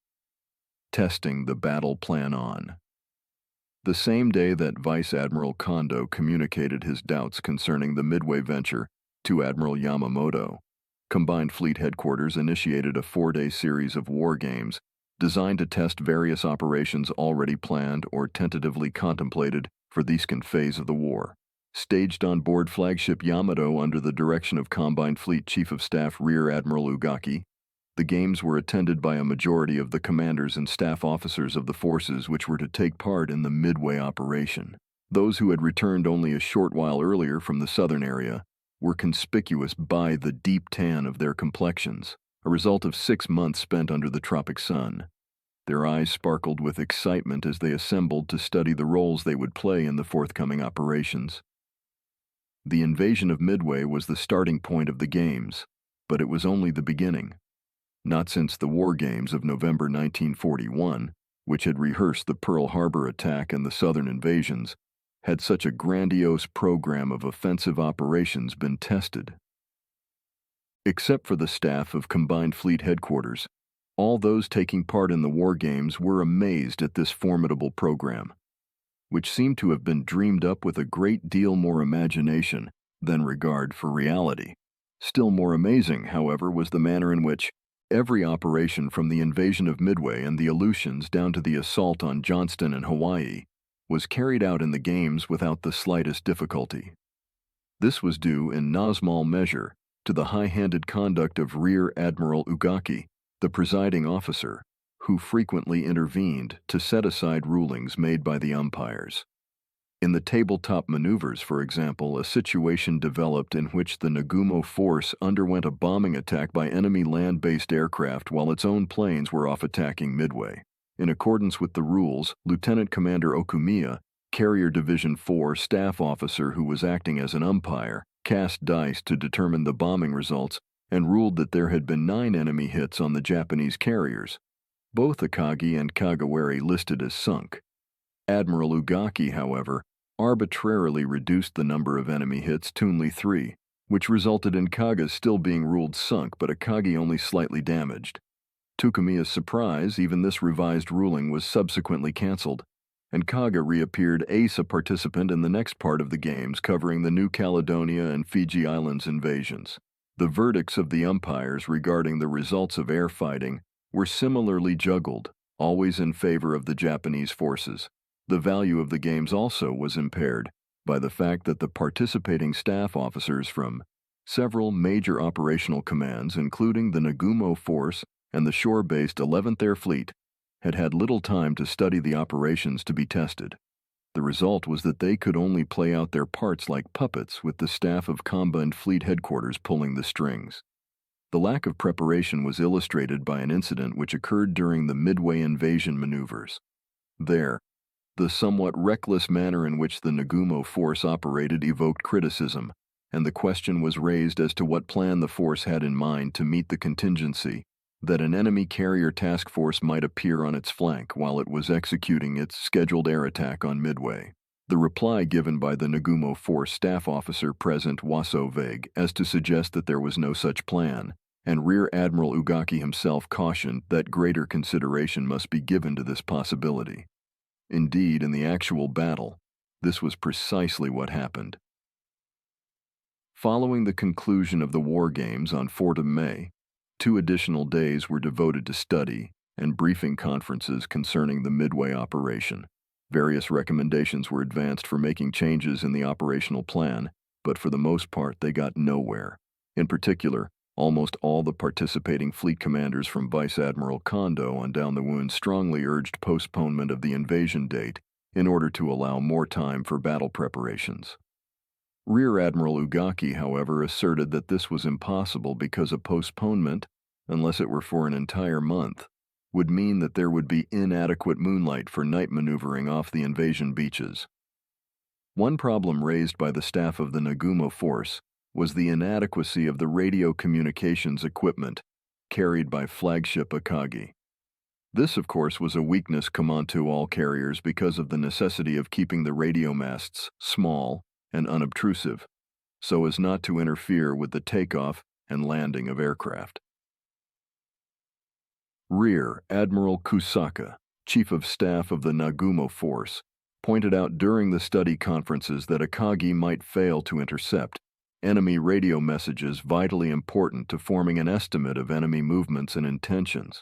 S1: Testing the battle plan on. The same day that Vice Admiral Kondo communicated his doubts concerning the Midway venture to Admiral Yamamoto, Combined Fleet Headquarters initiated a 4-day series of war games designed to test various operations already planned or tentatively contemplated for the second phase of the war. Staged on board flagship Yamato under the direction of Combined Fleet Chief of Staff Rear Admiral Ugaki, the games were attended by a majority of the commanders and staff officers of the forces which were to take part in the Midway operation. Those who had returned only a short while earlier from the southern area were conspicuous by the deep tan of their complexions, a result of 6 months spent under the tropic sun. Their eyes sparkled with excitement as they assembled to study the roles they would play in the forthcoming operations. The invasion of Midway was the starting point of the games, but it was only the beginning. Not since the war games of November 1941, which had rehearsed the Pearl Harbor attack and the southern invasions, had such a grandiose program of offensive operations been tested. Except for the staff of Combined Fleet Headquarters, all those taking part in the war games were amazed at this formidable program, which seemed to have been dreamed up with a great deal more imagination than regard for reality. Still more amazing, however, was the manner in which every operation from the invasion of Midway and the Aleutians down to the assault on Johnston and Hawaii was carried out in the games without the slightest difficulty. This was due in no small measure to the high-handed conduct of Rear Admiral Ugaki, the presiding officer, who frequently intervened to set aside rulings made by the umpires. In the tabletop maneuvers, for example, a situation developed in which the Nagumo force underwent a bombing attack by enemy land-based aircraft while its own planes were off attacking Midway. In accordance with the rules, Lieutenant Commander Okumiya, Carrier Division 4 staff officer who was acting as an umpire, cast dice to determine the bombing results and ruled that there had been 9 enemy hits on the Japanese carriers, both Akagi and Kagawari listed as sunk. Admiral Ugaki, however, arbitrarily reduced the number of enemy hits to only 3, which resulted in Kaga still being ruled sunk but Akagi only slightly damaged. To Okumiya's surprise, even this revised ruling was subsequently cancelled, and Kaga reappeared as a participant in the next part of the games covering the New Caledonia and Fiji Islands invasions. The verdicts of the umpires regarding the results of air fighting were similarly juggled, always in favor of the Japanese forces. The value of the games also was impaired by the fact that the participating staff officers from several major operational commands, including the Nagumo Force and the shore-based 11th Air Fleet, had had little time to study the operations to be tested. The result was that they could only play out their parts like puppets with the staff of Combined Fleet Headquarters pulling the strings. The lack of preparation was illustrated by an incident which occurred during the Midway invasion maneuvers. There, the somewhat reckless manner in which the Nagumo force operated evoked criticism, and the question was raised as to what plan the force had in mind to meet the contingency that an enemy carrier task force might appear on its flank while it was executing its scheduled air attack on Midway. The reply given by the Nagumo force staff officer present was so vague as to suggest that there was no such plan, and Rear Admiral Ugaki himself cautioned that greater consideration must be given to this possibility. Indeed, in the actual battle, this was precisely what happened. Following the conclusion of the war games on 4th of May, 2 additional days were devoted to study and briefing conferences concerning the Midway operation. Various recommendations were advanced for making changes in the operational plan, but for the most part they got nowhere. In particular, almost all the participating fleet commanders from Vice Admiral Kondo on down the wound strongly urged postponement of the invasion date in order to allow more time for battle preparations. Rear Admiral Ugaki, however, asserted that this was impossible because a postponement, unless it were for an entire month, would mean that there would be inadequate moonlight for night maneuvering off the invasion beaches. One problem raised by the staff of the Nagumo force was the inadequacy of the radio communications equipment carried by flagship Akagi. This, of course, was a weakness common to all carriers because of the necessity of keeping the radio masts small and unobtrusive, so as not to interfere with the takeoff and landing of aircraft. Rear Admiral Kusaka, Chief of Staff of the Nagumo force, pointed out during the study conferences that Akagi might fail to intercept enemy radio messages vitally important to forming an estimate of enemy movements and intentions.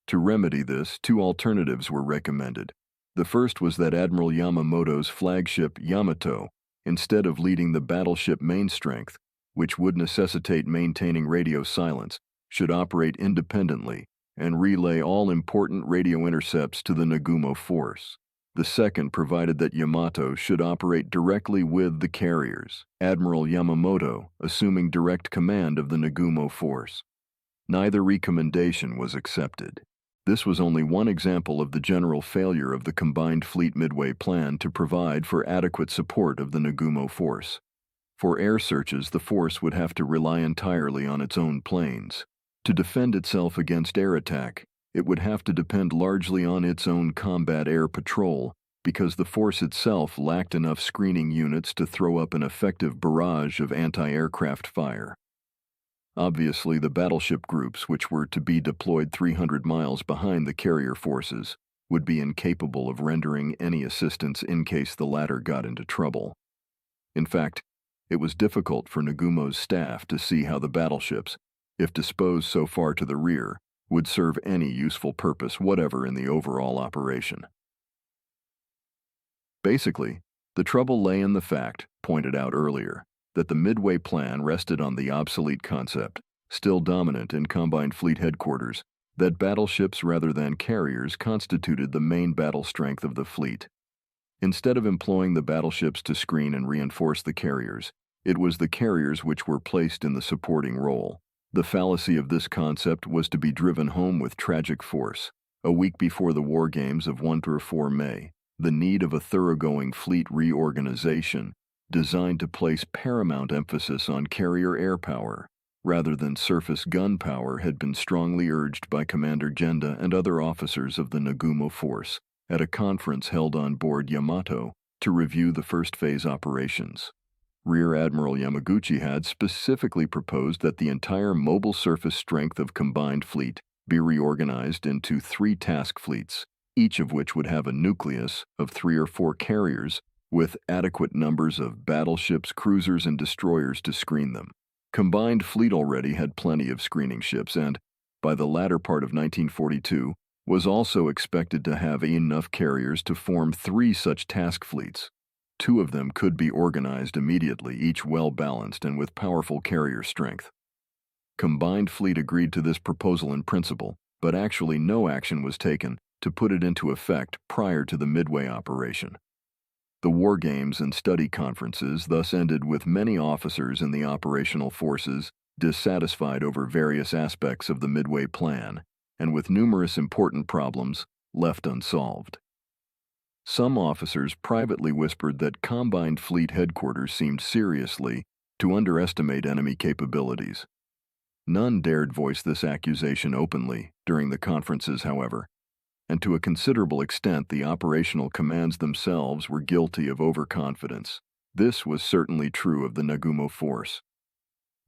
S1: To remedy this, 2 alternatives were recommended. The first was that Admiral Yamamoto's flagship Yamato, instead of leading the battleship main strength, which would necessitate maintaining radio silence, should operate independently and relay all important radio intercepts to the Nagumo force. The second provided that Yamato should operate directly with the carriers, Admiral Yamamoto assuming direct command of the Nagumo force. Neither recommendation was accepted. This was only one example of the general failure of the combined fleet Midway plan to provide for adequate support of the Nagumo force. For air searches, the force would have to rely entirely on its own planes. To defend itself against air attack, it would have to depend largely on its own combat air patrol, because the force itself lacked enough screening units to throw up an effective barrage of anti-aircraft fire. Obviously, the battleship groups, which were to be deployed 300 miles behind the carrier forces, would be incapable of rendering any assistance in case the latter got into trouble. In fact, it was difficult for Nagumo's staff to see how the battleships, if disposed so far to the rear, would serve any useful purpose whatever in the overall operation. Basically, the trouble lay in the fact, pointed out earlier, that the Midway plan rested on the obsolete concept, still dominant in Combined Fleet headquarters, that battleships rather than carriers constituted the main battle strength of the fleet. Instead of employing the battleships to screen and reinforce the carriers, it was the carriers which were placed in the supporting role. The fallacy of this concept was to be driven home with tragic force. A week before the war games of 1–4 May, the need of a thoroughgoing fleet reorganization designed to place paramount emphasis on carrier air power rather than surface gun power had been strongly urged by Commander Genda and other officers of the Nagumo force at a conference held on board Yamato to review the first phase operations. Rear Admiral Yamaguchi had specifically proposed that the entire mobile surface strength of Combined Fleet be reorganized into 3 task fleets, each of which would have a nucleus of 3 or 4 carriers with adequate numbers of battleships, cruisers, and destroyers to screen them. Combined Fleet already had plenty of screening ships and, by the latter part of 1942, was also expected to have enough carriers to form 3 such task fleets. 2 of them could be organized immediately, each well-balanced and with powerful carrier strength. Combined Fleet agreed to this proposal in principle, but actually no action was taken to put it into effect prior to the Midway operation. The war games and study conferences thus ended with many officers in the operational forces dissatisfied over various aspects of the Midway plan, and with numerous important problems left unsolved. Some officers privately whispered that Combined Fleet Headquarters seemed seriously to underestimate enemy capabilities. None dared voice this accusation openly during the conferences, however, and to a considerable extent the operational commands themselves were guilty of overconfidence. This was certainly true of the Nagumo force.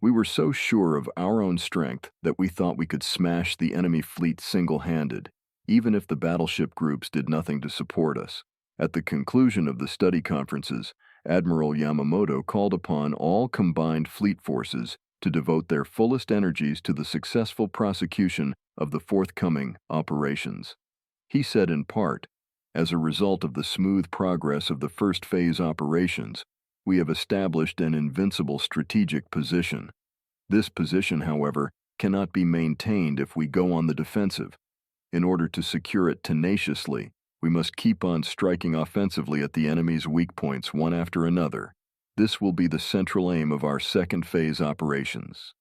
S1: We were so sure of our own strength that we thought we could smash the enemy fleet single-handed, even if the battleship groups did nothing to support us. At the conclusion of the study conferences, Admiral Yamamoto called upon all combined fleet forces to devote their fullest energies to the successful prosecution of the forthcoming operations. He said in part, as a result of the smooth progress of the first phase operations, we have established an invincible strategic position. This position, however, cannot be maintained if we go on the defensive. In order to secure it tenaciously, we must keep on striking offensively at the enemy's weak points one after another. This will be the central aim of our second phase operations.